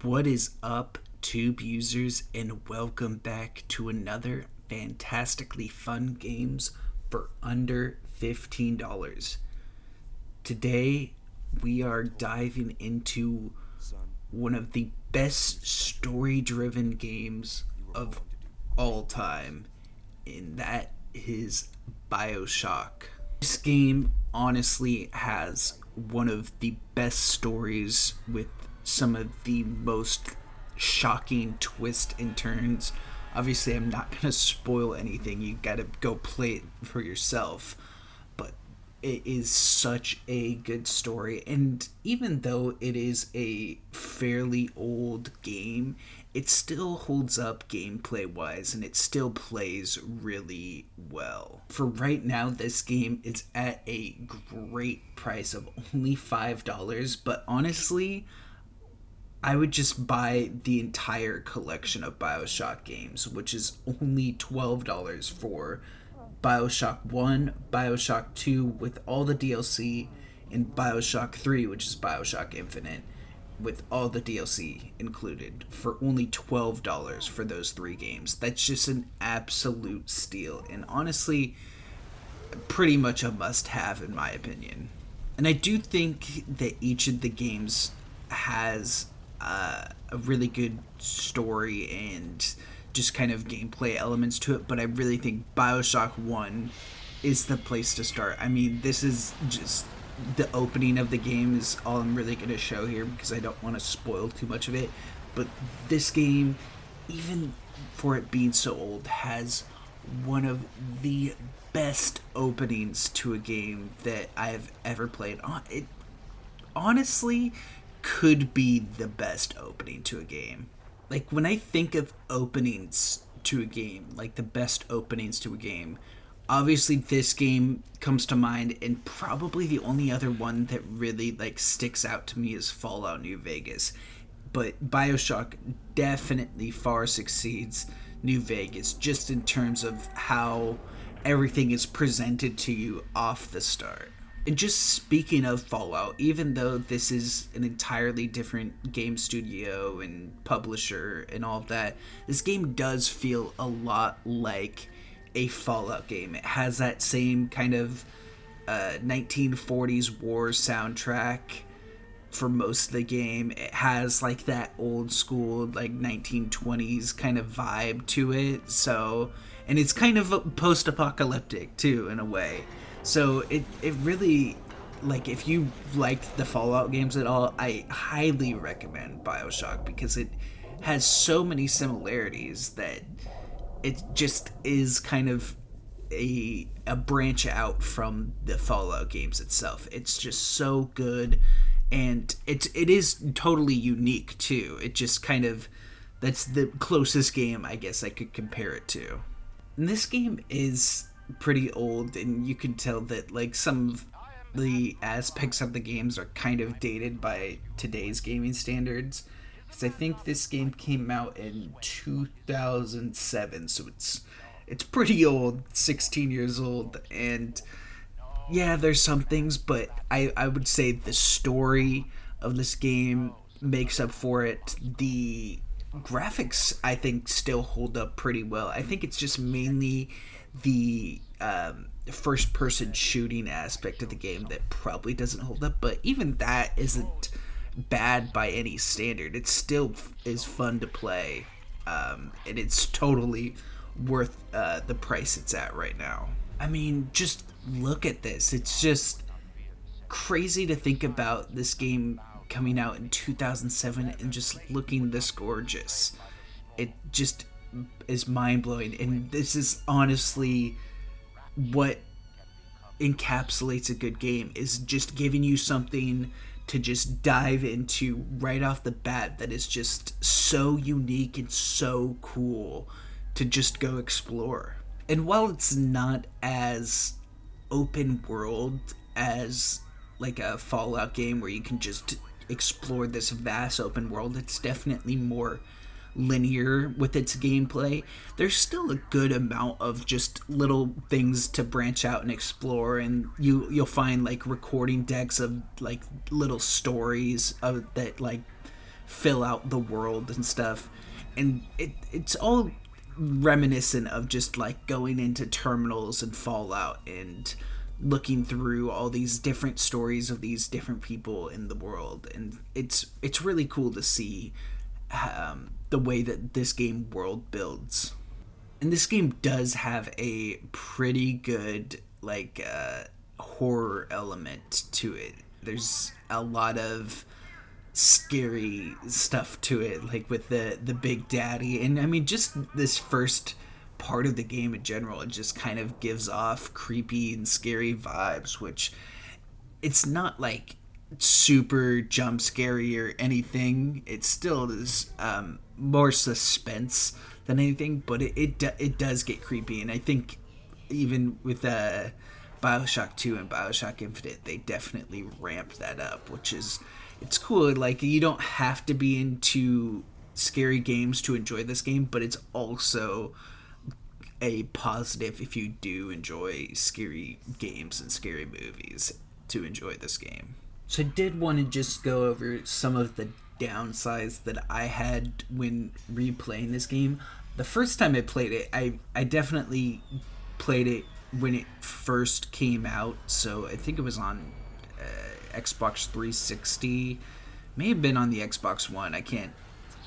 What is up, Tube users, and welcome back to another fantastically fun games for under $15. Today, we are diving into one of the best story-driven games of all time, and that is Bioshock. This game honestly has one of the best stories with some of the most shocking twists and turns. Obviously, I'm not going to spoil anything. You got to go play it for yourself. But it is such a good story. And even though it is a fairly old game, it still holds up gameplay wise and it still plays really well. For right now, this game is at a great price of only $5, but honestly, I would just buy the entire collection of Bioshock games, which is only $12 for Bioshock 1, Bioshock 2 with all the DLC, and Bioshock 3, which is Bioshock Infinite, with all the DLC included, for only $12 for those three games. That's just an absolute steal, and honestly, pretty much a must have in my opinion. And I do think that each of the games has a really good story and just kind of gameplay elements to it, but I really think Bioshock 1 is the place to start. I mean, this is just the opening of the game is all I'm really going to show here because I don't want to spoil too much of it, but this game, even for it being so old, has one of the best openings to a game that I've ever played. It honestly could be the best opening to a game. Like, when I think of openings to a game, like the best openings to a game, obviously this game comes to mind, and probably the only other one that really like sticks out to me is Fallout New Vegas. But Bioshock definitely far succeeds New Vegas just in terms of how everything is presented to you off the start. And just speaking of Fallout, even though this is an entirely different game studio and publisher and all of that, this game does feel a lot like a Fallout game. It has that same kind of 1940s war soundtrack for most of the game. It has like that old school like 1920s kind of vibe to it. So, and it's kind of post-apocalyptic too in a way. So it really, like, if you liked the Fallout games at all, I highly recommend Bioshock because it has so many similarities that it just is kind of a branch out from the Fallout games itself. It's just so good, and it is totally unique too. It just kind of, that's the closest game I guess I could compare it to. And this game is pretty old, and you can tell that like some of the aspects of the games are kind of dated by today's gaming standards, because I think this game came out in 2007, so it's pretty old, 16 years old. And yeah, there's some things, but I would say the story of this game makes up for it. The graphics, I think, still hold up pretty well. I think it's just mainly the first person shooting aspect of the game that probably doesn't hold up, but even that isn't bad by any standard. It still is fun to play, and it's totally worth the price it's at right now. I mean, just look at this. It's just crazy to think about this game coming out in 2007 and just looking this gorgeous. It just is mind-blowing, and this is honestly what encapsulates a good game, is just giving you something to just dive into right off the bat that is just so unique and so cool to just go explore. And while it's not as open world as like a Fallout game where you can just explore this vast open world, it's definitely more linear with its gameplay. There's still a good amount of just little things to branch out and explore, and you'll find like recording decks of like little stories of that like fill out the world and stuff. And it's all reminiscent of just like going into terminals and Fallout and looking through all these different stories of these different people in the world. And it's really cool to see the way that this game world builds. And this game does have a pretty good like horror element to it. There's a lot of scary stuff to it, like with the big daddy. And I mean, just this first part of the game in general, it just kind of gives off creepy and scary vibes, which it's not like super jump scary or anything. It still is more suspense than anything, but it does get creepy. And I think even with Bioshock 2 and Bioshock Infinite, they definitely ramped that up, which is, it's cool. Like, you don't have to be into scary games to enjoy this game, but it's also a positive if you do enjoy scary games and scary movies to enjoy this game. So I did want to just go over some of the downsides that I had when replaying this game. The first time I played it, I definitely played it when it first came out, so I think it was on Xbox 360, may have been on the Xbox One, I can't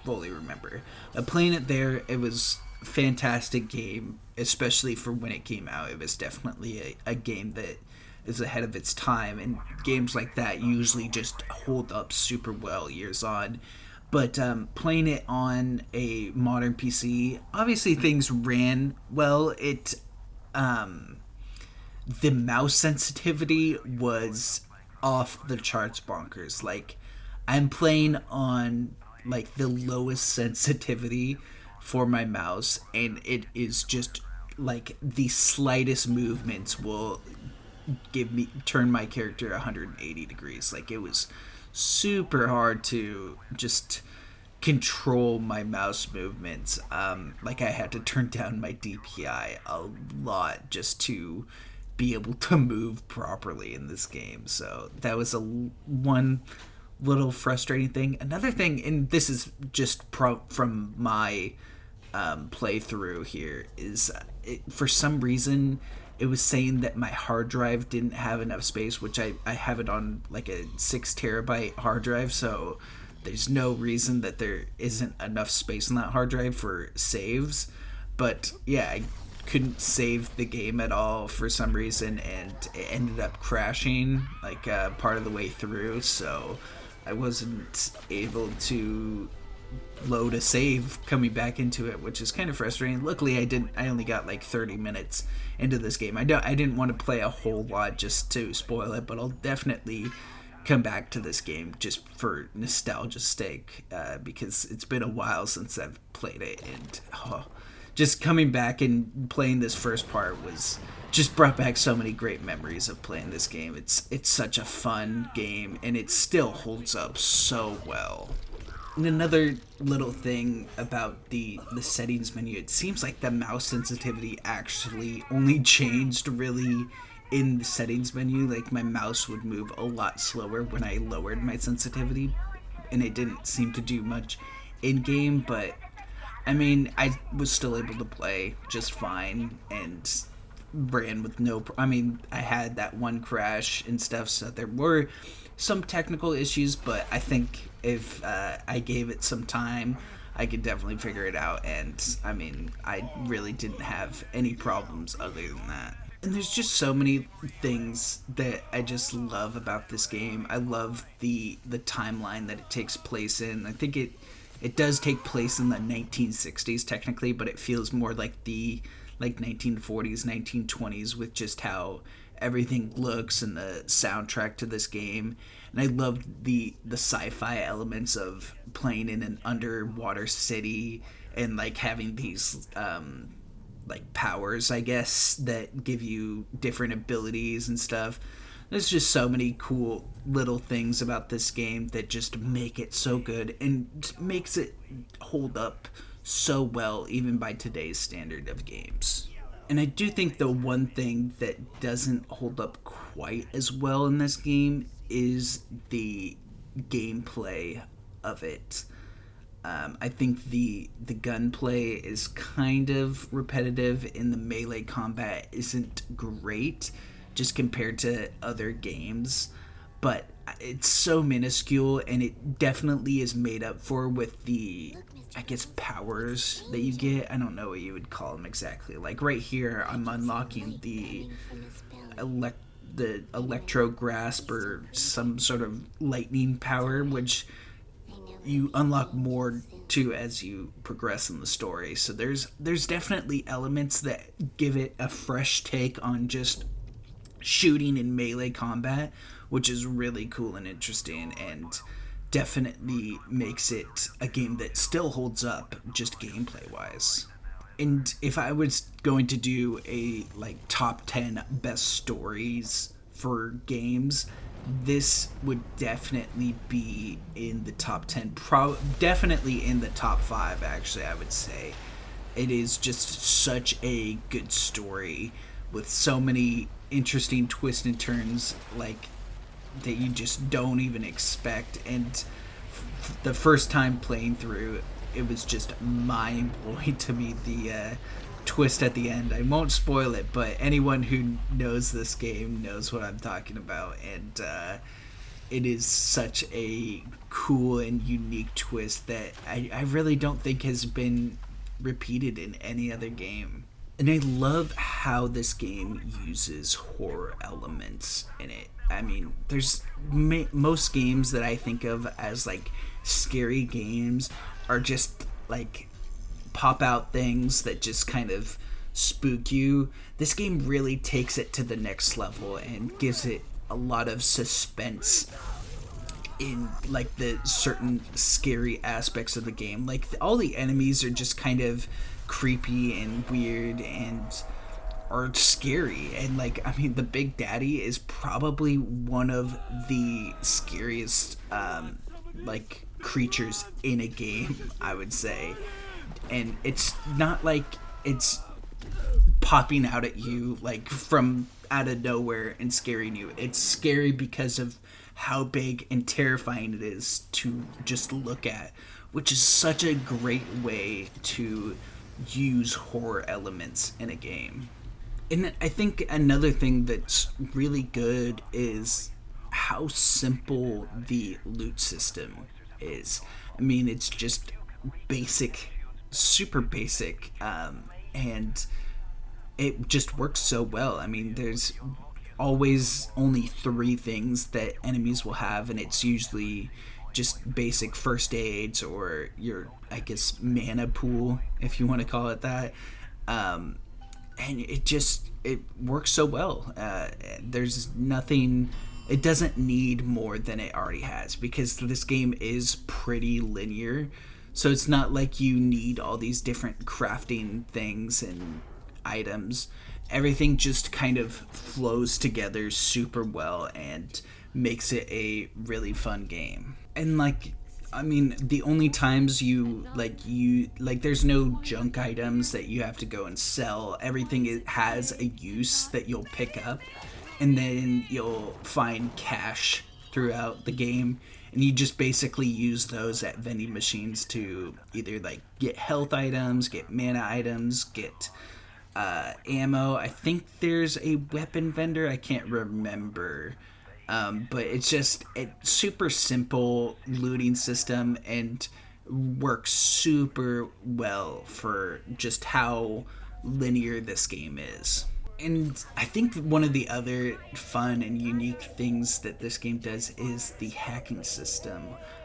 fully remember. Playing it there, it was a fantastic game, especially for when it came out. It was definitely a game that is ahead of its time, and games like that usually just hold up super well years on. But playing it on a modern PC, obviously things ran well. The mouse sensitivity was off the charts bonkers. Like, I'm playing on like the lowest sensitivity for my mouse, and it is just like the slightest movements will turn my character 180 degrees. Like, it was super hard to just control my mouse movements. Like, I had to turn down my DPI a lot just to be able to move properly in this game. So that was one little frustrating thing. Another thing, and this is just from my playthrough here, is for some reason it was saying that my hard drive didn't have enough space, which I have it on like a 6 terabyte hard drive, so there's no reason that there isn't enough space on that hard drive for saves. But yeah, I couldn't save the game at all for some reason, and it ended up crashing like part of the way through, so I wasn't able to load a save coming back into it, which is kind of frustrating. Luckily, I only got like 30 minutes into this game. I didn't want to play a whole lot just to spoil it, but I'll definitely come back to this game just for nostalgia's sake, because it's been a while since I've played it, and just coming back and playing this first part was just brought back so many great memories of playing this game. It's such a fun game, and it still holds up so well. And another little thing about the settings menu, it seems like the mouse sensitivity actually only changed really in the settings menu. Like, my mouse would move a lot slower when I lowered my sensitivity, and it didn't seem to do much in-game, but I mean, I was still able to play just fine and ran with I had that one crash and stuff, so there were some technical issues, but I think if I gave it some time, I could definitely figure it out. And I mean, I really didn't have any problems other than that. And there's just so many things that I just love about this game. I love the timeline that it takes place in. I think it does take place in the 1960s technically, but it feels more like the 1940s, 1920s, with just how everything looks and the soundtrack to this game. And I love the sci-fi elements of playing in an underwater city and like having these like powers, I guess, that give you different abilities and stuff. There's just so many cool little things about this game that just make it so good and makes it hold up so well even by today's standard of games. And I do think the one thing that doesn't hold up quite as well in this game is the gameplay of it. I think the gunplay is kind of repetitive, and the melee combat isn't great just compared to other games, but it's so minuscule, and it definitely is made up for with the, I guess, powers that you get. I don't know what you would call them exactly. Like right here, I'm unlocking elect the electro grasp or some sort of lightning power, which you unlock more to as you progress in the story. So there's definitely elements that give it a fresh take on just shooting and melee combat, which is really cool and interesting, and definitely makes it a game that still holds up just gameplay wise. And if I was going to do a like top 10 best stories for games, this would definitely be in the top 10, definitely in the top 5 actually, I would say. It is just such a good story with so many interesting twists and turns, like that you just don't even expect. And the first time playing through, it was just mind blowing to me, the twist at the end. I won't spoil it, but anyone who knows this game knows what I'm talking about, and it is such a cool and unique twist that I really don't think has been repeated in any other game. And I love how this game uses horror elements in it. I mean, there's most games that I think of as like scary games are just like pop out things that just kind of spook you. This game really takes it to the next level and gives it a lot of suspense in like the certain scary aspects of the game. Like all the enemies are just kind of creepy and weird and are scary. And like, I mean, the Big Daddy is probably one of the scariest like creatures in a game, I would say. And it's not like it's popping out at you like from out of nowhere and scaring you. It's scary because of how big and terrifying it is to just look at, which is such a great way to use horror elements in a game. And I think another thing that's really good is how simple the loot system is. I mean, it's just basic, super basic, and it just works so well. I mean, there's always only 3 things that enemies will have, and it's usually just basic first aids or your, I guess, mana pool, if you want to call it that. And it works so well. There's nothing. It doesn't need more than it already has, because this game is pretty linear. So it's not like you need all these different crafting things and items. Everything just kind of flows together super well and makes it a really fun game. And like, I mean, the only times you there's no junk items that you have to go and sell. Everything has a use that you'll pick up, and then you'll find cash throughout the game, and you just basically use those at vending machines to either like get health items, get mana items, get ammo. I think there's a weapon vendor. I can't remember. But it's super simple looting system and works super well for just how linear this game is. And I think one of the other fun and unique things that this game does is the hacking system.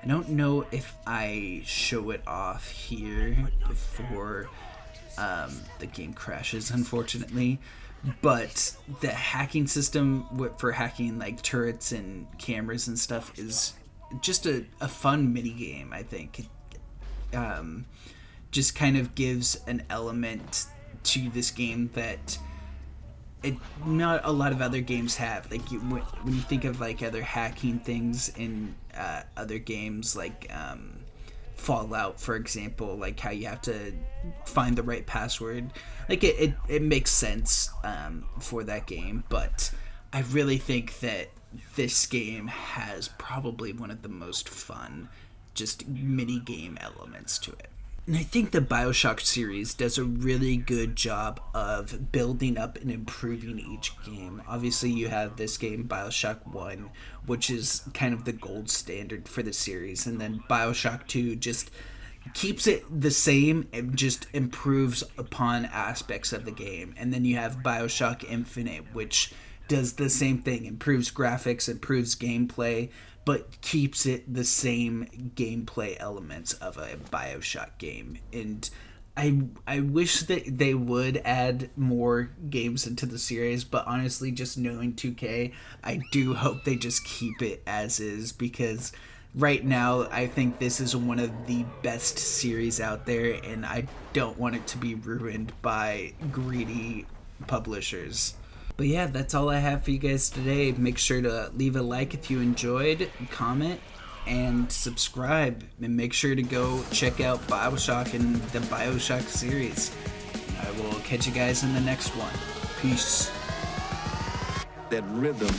I don't know if I show it off here before the game crashes, unfortunately. But the hacking system for hacking like turrets and cameras and stuff is just a fun mini game. I think just kind of gives an element to this game that not a lot of other games have. Like when you think of like other hacking things in other games, like Fallout, for example, like how you have to find the right password. Like it makes sense for that game, but I really think that this game has probably one of the most fun just mini game elements to it. And I think the Bioshock series does a really good job of building up and improving each game. Obviously, you have this game, Bioshock 1, which is kind of the gold standard for the series. And then Bioshock 2 just keeps it the same and just improves upon aspects of the game. And then you have Bioshock Infinite, which does the same thing, improves graphics, improves gameplay, but keeps it the same gameplay elements of a Bioshock game. And I wish that they would add more games into the series, but honestly, just knowing 2K, I do hope they just keep it as is, because right now I think this is one of the best series out there, and I don't want it to be ruined by greedy publishers. But yeah, that's all I have for you guys today. Make sure to leave a like if you enjoyed, comment, and subscribe. And make sure to go check out Bioshock and the Bioshock series. I will catch you guys in the next one. Peace. That rhythm.